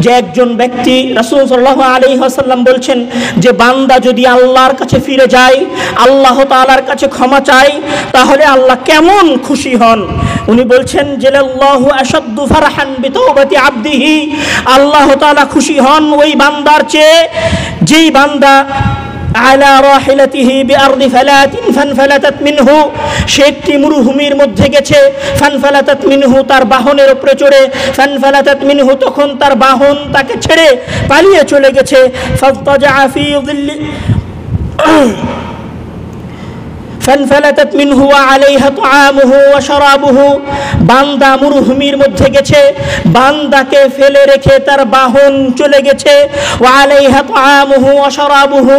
যে একজন ব্যক্তি, রাসূল সাল্লাল্লাহু আলাইহি ওয়াসাল্লাম বলছেন যে বান্দা যদি আল্লাহর কাছে ফিরে যায়, আল্লাহ তাআলার কাছে ক্ষমা চায়, তাহলে আল্লাহ কেমন খুশি হন। উনি বলছেন যে আল্লাহু আশাদ্দু ফারহান বিতাওবাতি আবদিহি, আল্লাহ তাআলা খুশি হন ওই বান্দার চেয়ে যেই বান্দা আলা রাহিলাতিহি বিআরদি ফালাতিন ফানফালাতাত মিনহু, সে একটি মরুভূমির মধ্যে গেছে, ফানফালাতাত মিনহু, তার বাহনের উপরে চড়ে, ফানফালাতাত মিনহু, তখন তার বাহন তাকে ছেড়ে পালিয়ে চলে গেছে, ফাতাজা ফি যিল্লি ফানফালাতাত মিনহু ওয়া আলাইহা তুআমুহু ওয়া শারাবুহু, বান্দা মরুভূমির মধ্যে গেছে, বান্দাকে ফেলে রেখে তার বাহন চলে গেছে, ওয়া আলাইহা তুআমুহু ওয়া শারাবুহু,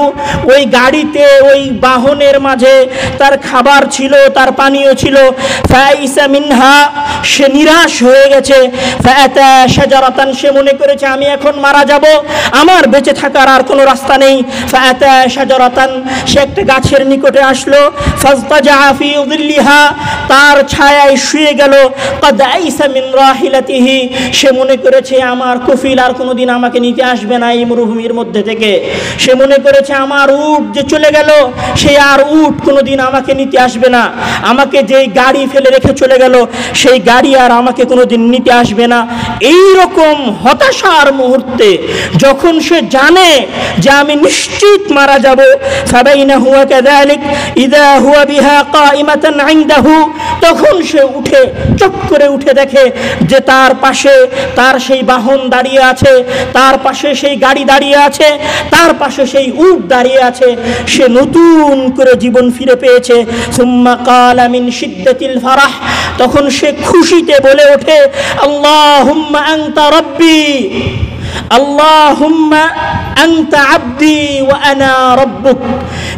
ওই গাড়িতে ওই বাহনের মাঝে তার খাবার ছিল, তার পানীয় ছিল, ফাইসা মিনহা, সে নিরাশ হয়ে গেছে, ফাআতা শাজারাতান, সে মনে করেছে আমি এখন মারা যাব, আমার বেঁচে থাকার আর কোনো রাস্তা নেই, ফাআতা শাজারাতান, সে একটা গাছের নিকটে আসলো, ফাজতাজা ফি যিল্লিহা, তার ছায়ায় শুয়ে গেল, ক্বাদ আইসা মিন রাহিলাতিহি, সে মনে করেছে আমার কফিল আর কোনোদিন আমাকে নিতে আসবে না এই মরুভূমির মধ্যে থেকে, সে মনে করেছে আমার উট যে চলে গেল সে আর উট কোনোদিন আমাকে নিতে আসবে না, আমাকে যেই গাড়ি ফেলে রেখে চলে গেল সেই গাড়ি আর আমাকে কোনোদিন নিতে আসবে না। এই রকম হতাশার মুহূর্তে যখন সে জানে যে আমি নিশ্চিত মারা যাব, ফাবাইনাহু ওয়া কাযালিক ইযা হুয়া বিহা কাইমাতান ইনদাহু, তখন সে উঠে চট করে উঠে দেখে যে তার পাশে তার সেই বাহন দাঁড়িয়ে আছে, তার পাশে সেই গাড়ি দাঁড়িয়ে আছে, তার পাশে সেই উট দাঁড়িয়ে আছে, সে নতুন করে জীবন ফিরে পেয়েছে। সুম্মা ক্বালা মিন শিদ্দাতিল ফারাহ, তখন সে খুশিতে বলে ওঠে আল্লাহুম্মা আনতা রাব্বি, আল্লাহুম্মা আনতা আবদি ওয়া আনা রাব্বুক,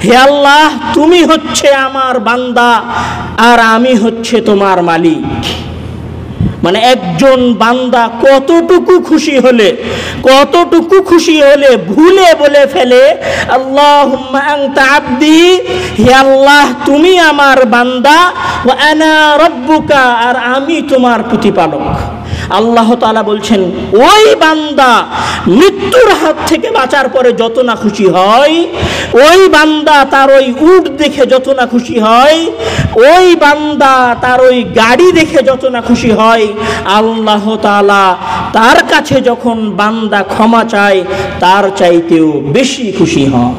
হে আল্লাহ তুমি হচ্ছে আমার বান্দা আর আমি হচ্ছে তোমার মালিক। মানে একজন বান্দা কতটুকু খুশি হলে ভুলে বলে ফেলে আল্লাহুম্মা আনতা আবদি, হে আল্লাহ তুমি আমার বান্দা, ওয়া আনা রাব্বুকা, আর আমি তোমার প্রতিপালক। আল্লাহ তাআলা বলছেন ওই বান্দা মৃত্যুর হাত থেকে বাঁচার পরে যত না খুশি হয়, ওই বান্দা তার ওই উট দেখে যত না খুশি হয়, ওই বান্দা তার ওই গাড়ি দেখে যত না খুশি হয়, আল্লাহ তাআলা তার কাছে যখন বান্দা ক্ষমা চায় তার চাইতেও বেশি খুশি হয়।